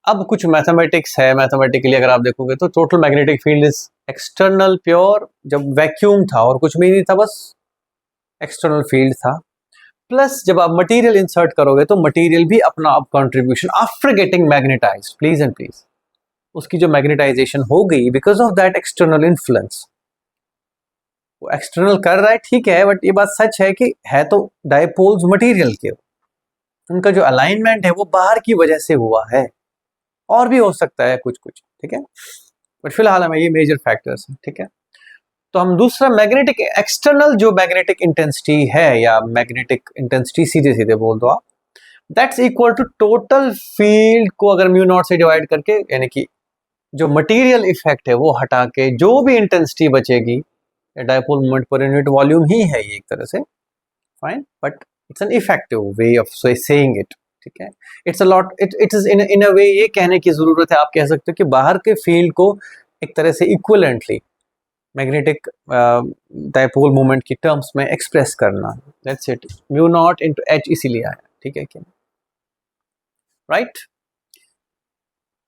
अब कुछ मैथमेटिक्स है, मैथमेटिकली अगर आप देखोगे तो total magnetic field is external pure, जब वैक्यूम था और कुछ भी नहीं था, बस एक्सटर्नल फील्ड था। प्लस जब आप मटेरियल इंसर्ट करोगे तो मटेरियल भी अपना आप contribution after getting magnetised, please and please, उसकी जो मैग्नेटाइजेशन हो गई because of that external influence, वो एक्सटर्नल कर रहा है ठीक है, बट ये बात सच है कि है तो डायपोल्स मटेरियल के, उनका जो अलाइनमेंट है वो बाहर की वजह से हुआ है, और भी हो सकता है कुछ कुछ, ठीक है, बट फिलहाल हमें ये मेजर फैक्टर्स हैं, ठीक है। तो हम दूसरा मैग्नेटिक एक्सटर्नल जो मैग्नेटिक इंटेंसिटी है, या मैग्नेटिक इंटेंसिटी सीधे सीधे बोल दो आप, that's equal to total field को अगर म्यू नॉट से डिवाइड करके, यानी कि जो मटेरियल इफेक्ट है वो हटा के जो भी इंटेंसिटी बचेगी, डायपोल मोमेंट पर यूनिट वॉल्यूम ही है ये एक तरह से, fine, but it's an effective way of saying it, ठीक है। It's a lot, it is in a way ये कहने की जरूरत है, आप कह सकते हो कि बाहर के फील्ड को एक तरह से इक्विवेलेंटली मैग्नेटिक डायपोल मोमेंट की टर्म्स में एक्सप्रेस करना, that's it, mu naught into H इसीलिए आया, ठीक है क्या? राइट?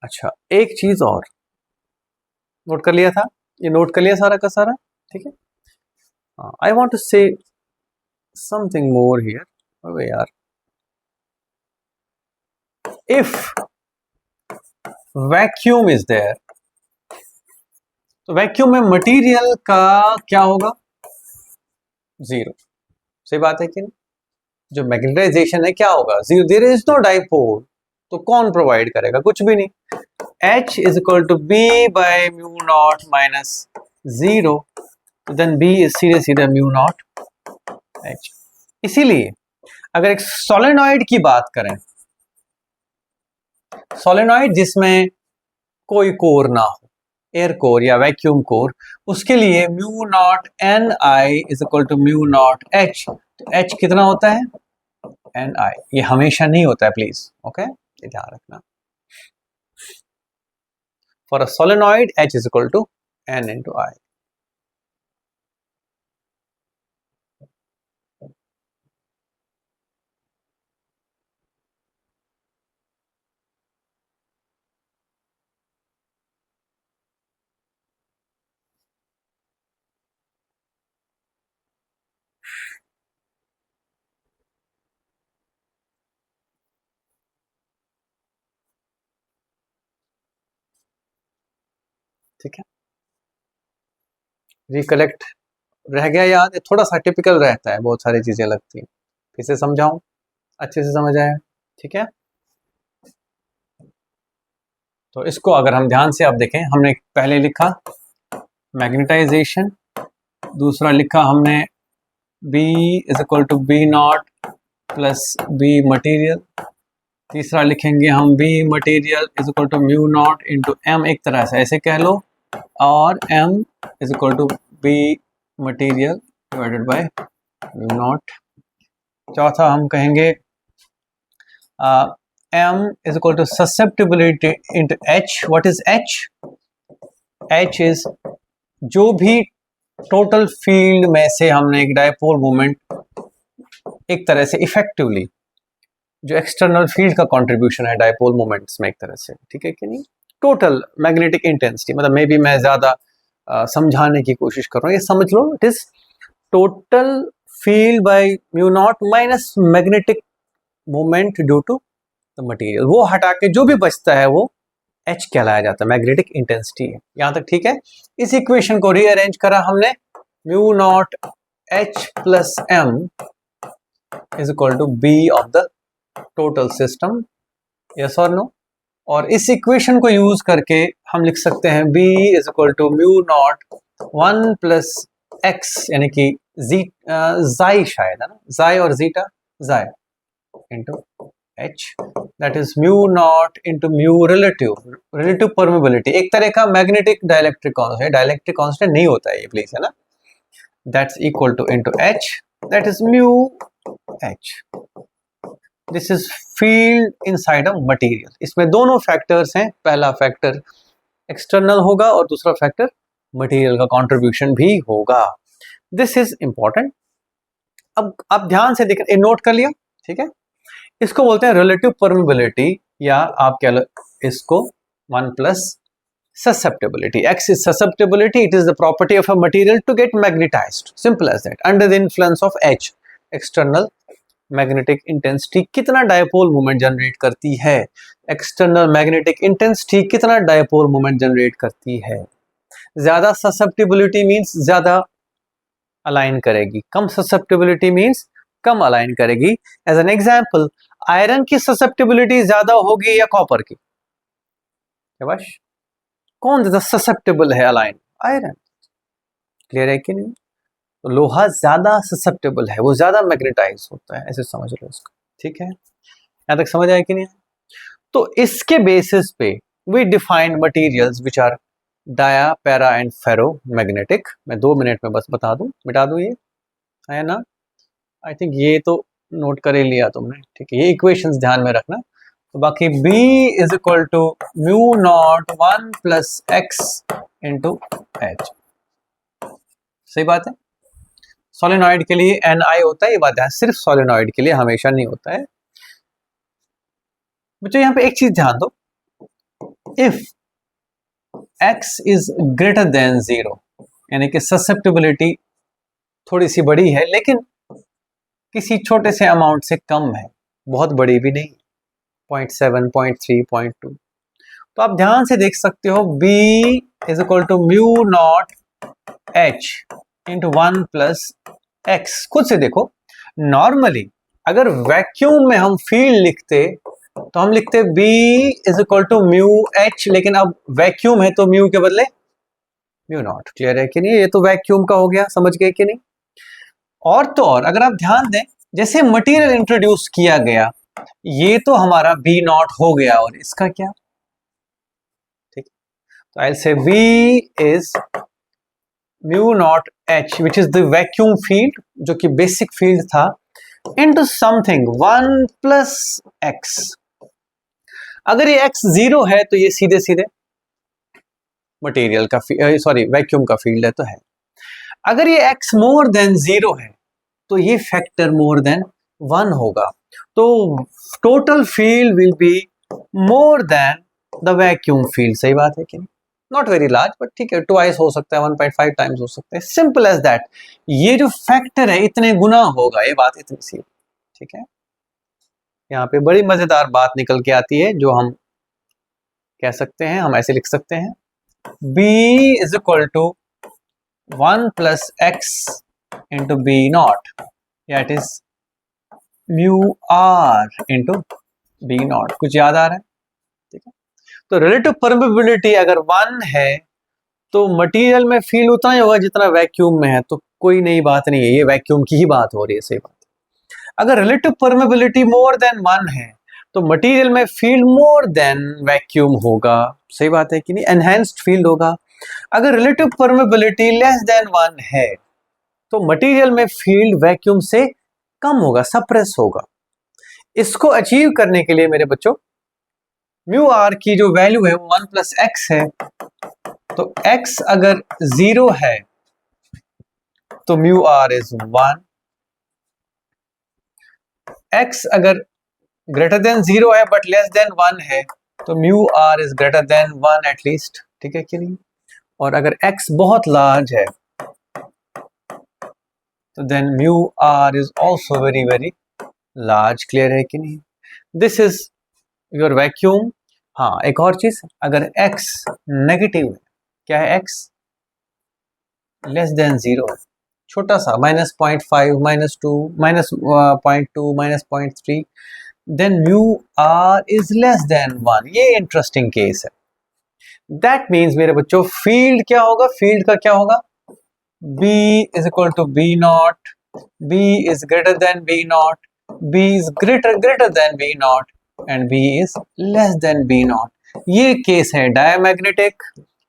अच्छा, एक चीज और नोट कर लिया था, ये नोट कर लिया सारा का सारा, ठीक है। I want to say something more here, अबे यार, इफ वैक्यूम इज देयर, तो वैक्यूम में मटेरियल का क्या होगा? जीरो। सही बात है कि नहीं? जो मैग्नेटाइजेशन है क्या होगा? Zero. There is no dipole, तो कौन प्रोवाइड करेगा? कुछ भी नहीं। H is equal to B by mu naught minus zero, then B is सीधे सीधे म्यू नॉट H। इसीलिए अगर एक सोलेनॉइड की बात करें, सोलेनॉइड जिसमें कोई कोर ना हो, एयर कोर या वैक्यूम कोर, उसके लिए mu naught N I is equal to mu naught H. तो एच कितना होता है? N I. ये हमेशा नहीं होता है, प्लीज, ओके, ये ध्यान रखना। For a solenoid H is equal to N into I. ठीक है, रिकलेक्ट रह गया याद? ये थोड़ा सा टिपिकल रहता है, बहुत सारी चीजें लगती हैं, फिर से समझाऊं, अच्छे से समझ आया? ठीक है, तो इसको अगर हम ध्यान से आप देखें, हमने पहले लिखा मैग्नेटाइजेशन, दूसरा लिखा हमने B is equal to B naught plus B material, तीसरा लिखेंगे हम B material is equal to mu naught into M, एक तरह से ऐसे कह लो, और M is equal to B material divided by mu naught. चौथा हम कहेंगे M is equal to susceptibility into H. What is H? H is जो भी टोटल फील्ड में से हमने एक डायपोल मोमेंट एक तरह से इफेक्टिवली, जो एक्सटर्नल फील्ड का कंट्रीब्यूशन है डायपोल मोमेंट्स में एक तरह से, ठीक है कि नहीं, टोटल मैग्नेटिक इंटेंसिटी, मतलब मे बी मैं ज्यादा समझाने की कोशिश कर रहा हूँ, ये समझ लो, it is total field by mu naught minus magnetic moment due to the material, वो हटा के जो भी बचता है वो H कहलाया जाता है, मैग्नेटिक इंटेंसिटी है। यहां तक ठीक है? इस इक्वेशन को रीअरेंज करा हमने, mu naught H plus M is equal to B of the total system, yes और नो। और इस इक्वेशन को यूज करके हम लिख सकते हैं B is equal to mu naught 1 plus x, यानी कि जाई शायद है ना, जाई और जीटा, जाई into H, that is mu naught into mu relative permeability, एक तरह का magnetic dielectric constant, dielectric constant नहीं होता है ये प्लीज, है ना, that's equal two into H, that is mu H। This is field inside a material. इसमें दोनों फैक्टर्स हैं, पहला फैक्टर एक्सटर्नल होगा और दूसरा फैक्टर मटेरियल का कंट्रीब्यूशन भी होगा। This is important. अब आप ध्यान से देख, नोट कर लिया, ठीक है। इसको बोलते हैं रिलेटिव परमेबिलिटी, या आप कह लो इसको 1 plus susceptibility. X is susceptibility, it is the property of a material to get magnetized, simple as that, under the influence of H, external magnetic intensity कितना डायपोल मोमेंट जनरेट करती है, external magnetic intensity कितना dipole moment generate करती है। ज्यादा susceptibility means ज्यादा align करेगी, कम susceptibility means कम align करेगी। एज एन एग्जांपल, आयरन की ससेप्टिबिलिटी ज्यादा होगी या कॉपर की? शाबाश, कौन ज्यादा ससेप्टेबल है अलाइन? आयरन। क्लियर है कि नहीं? तो लोहा ज्यादा ससेप्टेबल है, वो ज्यादा मैग्नेटाइज होता है, ऐसे समझ लो इसको, ठीक है। यहां तक समझ आया कि नहीं? तो इसके बेसिस पे we define materials which are dia, para and ferro magnetic. मैं 2 मिनट में बस बता दूं, मिटा दूं, ये है ना। आई थिंक ये तो नोट कर ही लिया तुमने, ठीक है। ये इक्वेशंस ध्यान में रखना। तो बाकी B is equal to mu naught 1 plus x into H, सही बात है। सोलेनॉइड के लिए Ni होता है, ये बात है, सिर्फ सोलेनॉइड के लिए हमेशा नहीं होता है। बच्चों यहाँ पे एक चीज ध्यान दो, if x is greater than 0, यानी कि ससेप्टिबिलिटी थोड़ी सी बड़ी है लेकिन किसी छोटे से अमाउंट से कम है, बहुत बड़ी भी नहीं, 0.7, 0.3, 0.2, तो आप ध्यान से देख सकते हो B is equal to mu naught H into 1 plus x. खुद से देखो, नॉर्मली अगर वैक्यूम में हम फील्ड लिखते तो हम लिखते B is equal to mu H, लेकिन अब वैक्यूम है तो म्यू के बदले म्यू नॉट। क्लियर है कि नहीं? ये तो वैक्यूम का हो गया, समझ गए कि नहीं? और तो और अगर आप ध्यान दें, जैसे मटेरियल इंट्रोड्यूस किया गया, ये तो हमारा B नॉट हो गया, और इसका क्या? ठीक, तो I will say B is mu naught H which is the vacuum field, जो कि बेसिक फील्ड था, इनटू समथिंग 1 प्लस एक्स। अगर ये x 0 है तो ये सीधे सीधे मटेरियल का सॉरी वैक्यूम का फील्ड है, तो है। अगर ये x मोर देन 0 है तो ये फैक्टर मोर देन 1 होगा, तो total field will be more than the vacuum field. सही बात है कि नहीं? नॉट वेरी लार्ज, बट ठीक है, ट्वाइस हो सकता है, 1.5 टाइम्स हो सकता है, सिंपल एज दैट। ये जो फैक्टर है इतने गुना होगा, ये बात इतनी सी, ठीक है। यहाँ पे बड़ी मजेदार बात निकल के आती है, जो हम कह सकते हैं, हम ऐसे लिख सकते हैं, B is equal to 1 plus x into B naught, या it is mu R into B naught. कुछ याद आ रहा है? ठीक है। तो रिलेटिव परमेबिलिटी अगर 1 है तो मटेरियल में फील्ड उतना ही होगा जितना वैक्यूम में है, तो कोई नई बात नहीं है, ये वैक्यूम की ही बात हो रही है, सही बात। अगर रिलेटिव परमेबिलिटी मोर देन 1 है तो मटेरियल में फील्ड मोर देन वैक्यूम होगा, सही बात है कि नहीं? एनहेंस्ड फील्ड होगा। अगर रिलेटिव परमेबिलिटी लेस देन 1 है तो मटेरियल में फील्ड वैक्यूम से कम होगा, सप्रेस होगा। इसको अचीव करने के लिए मेरे बच्चों, म्यू आर की जो वैल्यू है वो 1 प्लस एक्स है, तो x अगर 0 है तो म्यू आर इज 1, x अगर ग्रेटर देन 0 है बट लेस देन 1 है तो mu r is greater than 1 at least, ठीक है कि नहीं? और अगर x बहुत लार्ज है तो then mu r is also very very large. Clear है कि नहीं? This is your vacuum. हाँ, एक और चीज, अगर x नेगेटिव है, क्या है x? लेस देन 0 है, छोटा सा, -0.5, -2, -0.2, -0.3, then mu r is less than 1. ये इंटरेस्टिंग केस है. दैट मीन्स मेरे बच्चों फील्ड क्या होगा, फील्ड का क्या होगा, b is equal to b naught, b is greater than b naught, b is greater than b naught and b is less than b naught. ये case है डायमैग्नेटिक,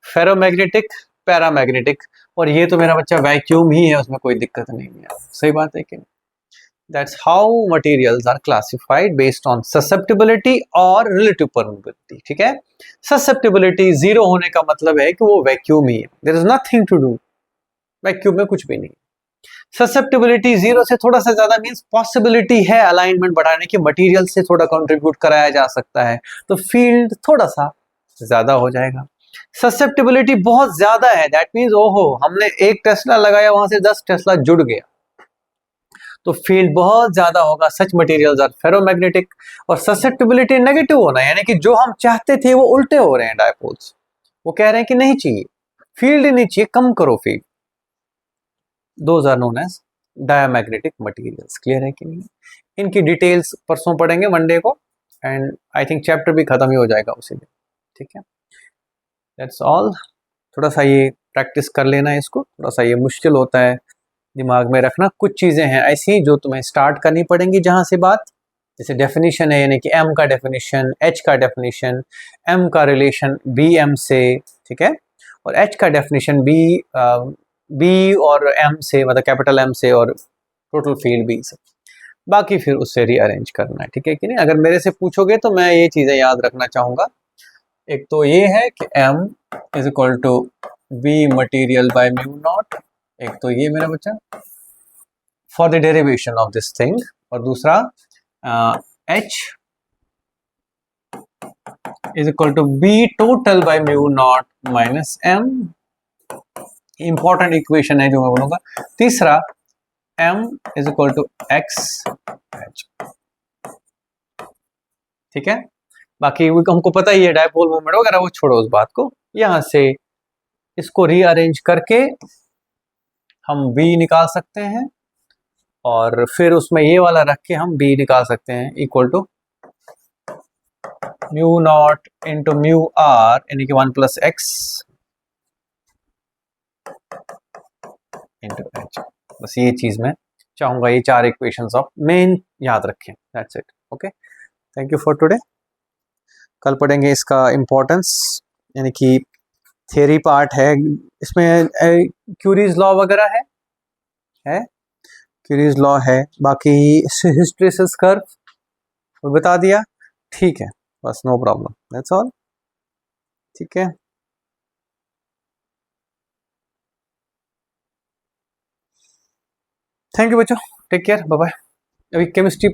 फेरोमैग्नेटिक, पैरामैग्नेटिक, और ये तो मेरा बच्चा वैक्यूम ही है, उसमें कोई दिक्कत नहीं है. सही बात है कि नहीं? That's how materials are classified based on susceptibility or relative permeability. ठीक है, susceptibility जीरो होने का मतलब है कि वो वैक्यूम ही है, there is nothing to do, vacuum में कुछ भी नहीं. ससेप्टिबिलिटी जीरो से थोड़ा सा ज्यादा मींस पॉसिबिलिटी है अलाइनमेंट बढ़ाने की, मटेरियल से थोड़ा कंट्रीब्यूट कराया जा सकता है, तो फील्ड थोड़ा सा ज्यादा हो जाएगा. ससेप्टिबिलिटी बहुत ज्यादा है, दैट मींस ओहो हमने एक टेस्ला लगाया वहां से 10 टेस्ला जुड़ गया, तो फील्ड बहुत ज्यादा होगा. सच मटेरियल्स आर फेरोमैग्नेटिक. और ससेप्टिबिलिटी नेगेटिव होना यानी कि जो हम चाहते थे वो उल्टे हो रहे हैं डायपोल्स, वो कह रहे हैं कि नहीं चाहिए फील्ड ही नहीं चाहिए, कम करो field. Those are known as diamagnetic materials. Clear है कि नहीं? इनकी डिटेल्स परसों पढ़ेंगे मंडे को, एंड आई थिंक चैप्टर भी खत्म ही हो जाएगा उसी दिन. ठीक है, दैट्स ऑल. थोड़ा सा ये प्रैक्टिस कर लेना है इसको, थोड़ा सा ये मुश्किल होता है दिमाग में रखना. कुछ चीज़ें हैं ऐसी जो तुम्हें स्टार्ट करनी पड़ेंगी जहाँ से बात, जैसे डेफिनेशन है यानी कि m का डेफिनेशन, h का डेफिनेशन, m का रिलेशन bm से, ठीक है, और h का डेफिनेशन b और m से, मतलब कैपिटल M से, और टोटल फील्ड b से. बाकी फिर उससे रीअरेंज करना है. ठीक है कि नहीं? अगर मेरे से पूछोगे तो मैं ये चीज़ें याद रखना चाहूँगा. एक तो ये है कि m is equal to b material by mu naught, एक तो ये मेरा बच्चा for the derivation of this thing, और दूसरा h is equal to b total by mu naught minus m. Important equation है जो मैं बोलूंगा. तीसरा m is equal to x h. ठीक है, बाकी हमको पता ही है डायपोल मोमेंट वगैरह, वो छोड़ो उस बात को. यहां से इसको रीअरेंज करके हम b निकाल सकते हैं, और फिर उसमें ये वाला रख के हम b निकाल सकते हैं equal to mu naught into mu r यानी कि 1 प्लस x इंटू h. बस ये चीज मैं चाहूंगा, ये 4 इक्वेशंस ऑफ मेन याद रखें. That's it. Okay, thank you for today. कल पढ़ेंगे इसका इम्पोर्टेंस, यानी कि थियरी पार्ट है इसमें. क्यूरीज लॉ वगैरह है क्यूरीज लॉ है. बाकी हिस्ट्रेसिस कर्व वो बता दिया. ठीक है, बस नो प्रॉब्लम, दैट्स ऑल. ठीक है, थैंक यू बच्चों, टेक केयर, बाय बाय. अभी केमिस्ट्री